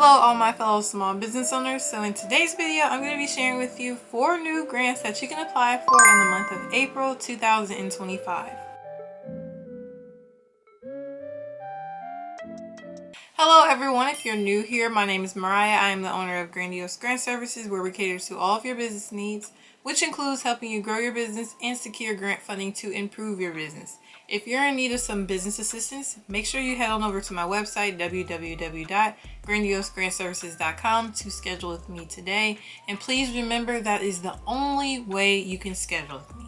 Hello all my fellow small business owners. So in today's video, I'm going to be sharing with you 4 new grants that you can apply for in the month of April 2025. Hello everyone, if you're new here, my name is Mariah. I am the owner of Grandiose Grant Services, where we cater to all of your business needs, which includes helping you grow your business and secure grant funding to improve your business. If you're in need of some business assistance, make sure you head on over to my website, www.grandiosegrantsservices.com, to schedule with me today. And please remember, that is the only way you can schedule with me.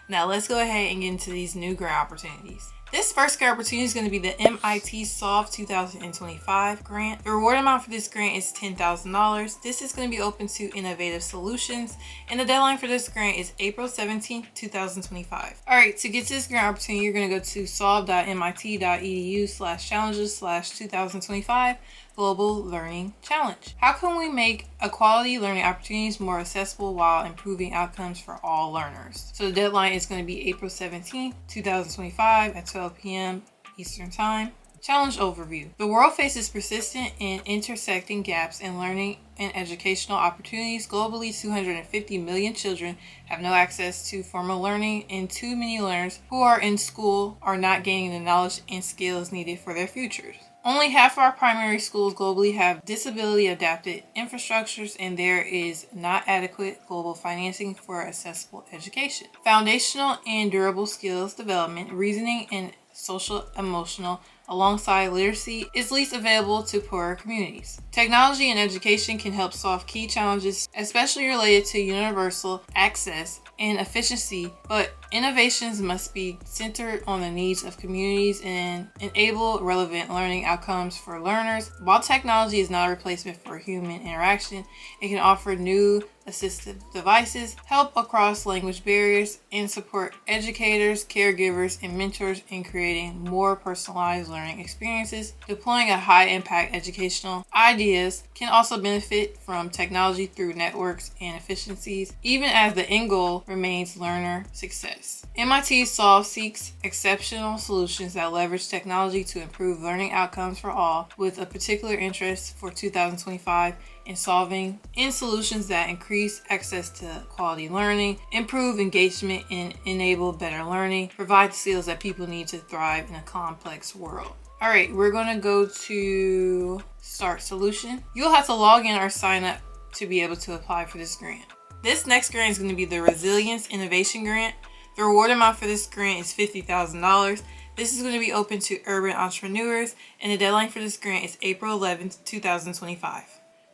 Now let's go ahead and get into these new grant opportunities. This first grant opportunity is going to be the MIT Solve 2025 grant. The reward amount for this grant is $10,000. This is going to be open to innovative solutions, and the deadline for this grant is April 17, 2025. Alright, to get to this grant opportunity, you're going to go to solve.mit.edu/challenges/2025 Global Learning Challenge. How can we make equality learning opportunities more accessible while improving outcomes for all learners? So the deadline is going to be April 17, 2025 at 12 p.m. Eastern Time. Challenge overview. The world faces persistent and intersecting gaps in learning and educational opportunities. Globally, 250 million children have no access to formal learning, and too many learners who are in school are not gaining the knowledge and skills needed for their futures. Only half of our primary schools globally have disability-adapted infrastructures, and there is not adequate global financing for accessible education. Foundational and durable skills development, reasoning, and social-emotional alongside literacy is least available to poorer communities. Technology and education can help solve key challenges, especially related to universal access and efficiency, but innovations must be centered on the needs of communities and enable relevant learning outcomes for learners. While technology is not a replacement for human interaction, it can offer new assistive devices, help across language barriers, and support educators, caregivers, and mentors in creating more personalized learning experiences. Deploying a high-impact educational ideas can also benefit from technology through networks and efficiencies, even as the end goal remains learner success. MIT Solve seeks exceptional solutions that leverage technology to improve learning outcomes for all, with a particular interest for 2025 in solving in solutions that increase access to quality learning, improve engagement, and enable better learning, provide the skills that people need to thrive in a complex world. All right, we're going to go to Start Solution. You'll have to log in or sign up to be able to apply for this grant. This next grant is going to be the Resilience Innovation Grant. The reward amount for this grant is $50,000. This is going to be open to urban entrepreneurs, and the deadline for this grant is April 11th, 2025.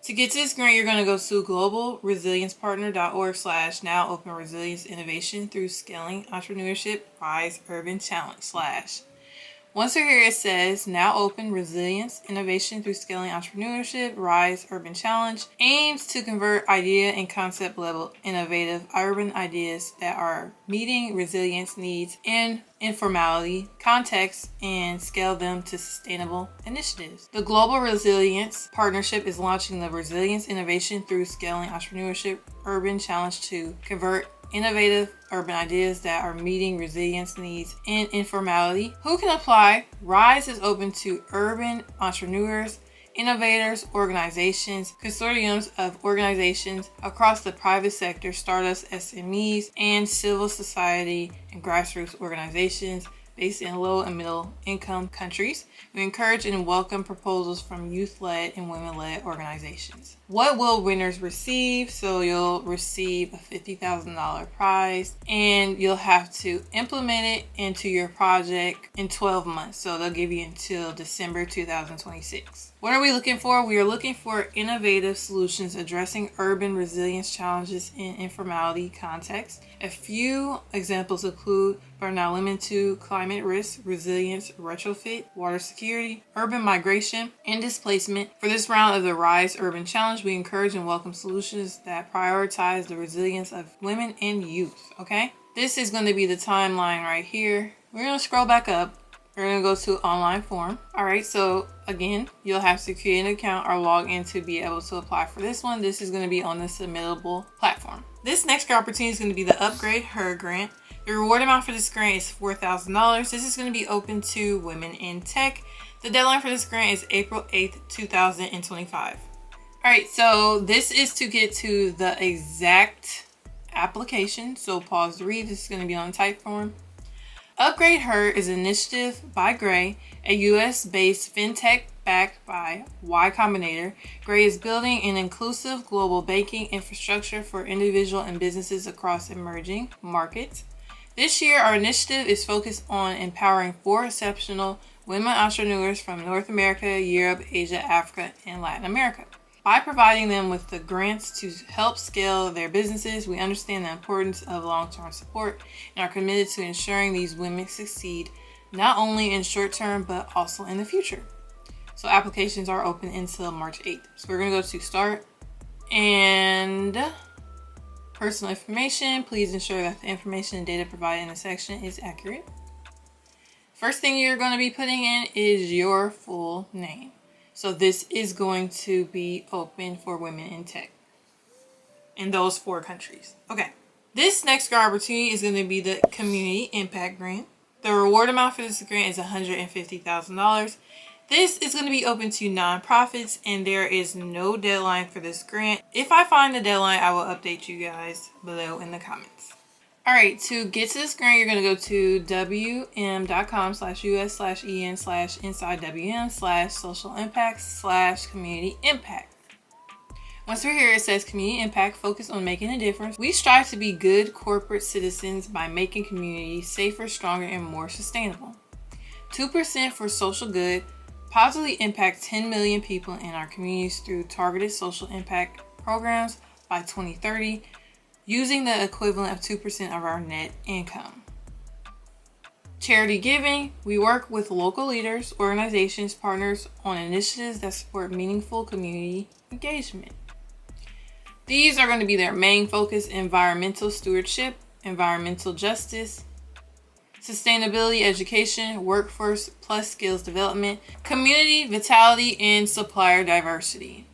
To get to this grant, you're going to go to globalresiliencepartner.org/now open resilience innovation through scaling entrepreneurship rise urban challenge / Once you're here, it says now open resilience innovation through scaling entrepreneurship rise urban challenge aims to convert idea and concept level innovative urban ideas that are meeting resilience needs in informality context and scale them to sustainable initiatives. The Global Resilience Partnership is launching the Resilience Innovation through Scaling Entrepreneurship Urban Challenge to convert innovative urban ideas that are meeting resilience needs in informality. Who can apply? RISE is open to urban entrepreneurs, innovators, organizations, consortiums of organizations across the private sector, startups, SMEs, and civil society and grassroots organizations based in low and middle income countries. We encourage and welcome proposals from youth-led and women-led organizations. What will winners receive? So you'll receive a $50,000 prize, and you'll have to implement it into your project in 12 months. So they'll give you until December 2026. What are we looking for? We are looking for innovative solutions addressing urban resilience challenges in informality context. A few examples include, but are not limited to, climate risk, resilience, retrofit, water security, urban migration, and displacement. For this round of the RISE Urban Challenge, we encourage and welcome solutions that prioritize the resilience of women and youth. Okay? This is going to be the timeline right here. We're going to scroll back up. We're going to go to online form. All right, so again, you'll have to create an account or log in to be able to apply for this one. This is going to be on the submittable platform. This next grant opportunity is going to be the Upgrade Her Grant. The reward amount for this grant is $4,000. This is going to be open to women in tech. The deadline for this grant is April 8th, 2025. All right, so this is to get to the exact application. So pause to read. This is going to be on type form. Upgrade Her is an initiative by Gray, a US-based fintech backed by Y Combinator. Gray is building an inclusive global banking infrastructure for individual and businesses across emerging markets. This year, our initiative is focused on empowering 4 exceptional women entrepreneurs from North America, Europe, Asia, Africa, and Latin America. By providing them with the grants to help scale their businesses, we understand the importance of long-term support and are committed to ensuring these women succeed not only in short term, but also in the future. So applications are open until March 8th. So we're going to go to Start and Personal Information. Please ensure that the information and data provided in the section is accurate. First thing you're going to be putting in is your full name. So this is going to be open for women in tech in those 4 countries. Okay. This next grant opportunity is going to be the Community Impact Grant. The reward amount for this grant is $150,000. This is going to be open to nonprofits, and there is no deadline for this grant. If I find the deadline, I will update you guys below in the comments. All right, to get to this grant, you're going to go to wm.com/us/en/inside/wm/social-impact/community impact. Once we're here, it says community impact, focus on making a difference. We strive to be good corporate citizens by making communities safer, stronger, and more sustainable. 2% for social good, positively impact 10 million people in our communities through targeted social impact programs by 2030. Using the equivalent of 2% of our net income. Charity giving. We work with local leaders, organizations, partners on initiatives that support meaningful community engagement. These are going to be their main focus: environmental stewardship, environmental justice, sustainability, education, workforce plus skills development, community vitality, and supplier diversity.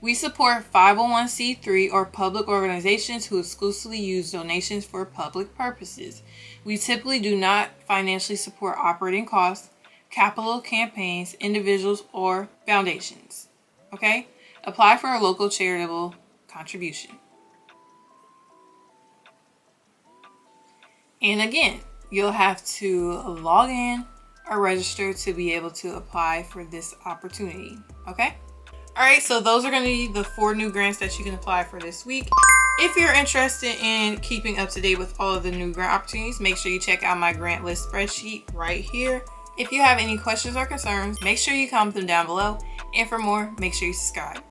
We support 501c3 or public organizations who exclusively use donations for public purposes. We typically do not financially support operating costs, capital campaigns, individuals, or foundations. Okay? Apply for a local charitable contribution. And again, you'll have to log in or register to be able to apply for this opportunity. Okay? Alright, so those are going to be the 4 new grants that you can apply for this week. If you're interested in keeping up to date with all of the new grant opportunities, make sure you check out my grant list spreadsheet right here. If you have any questions or concerns, make sure you comment them down below. And for more, make sure you subscribe.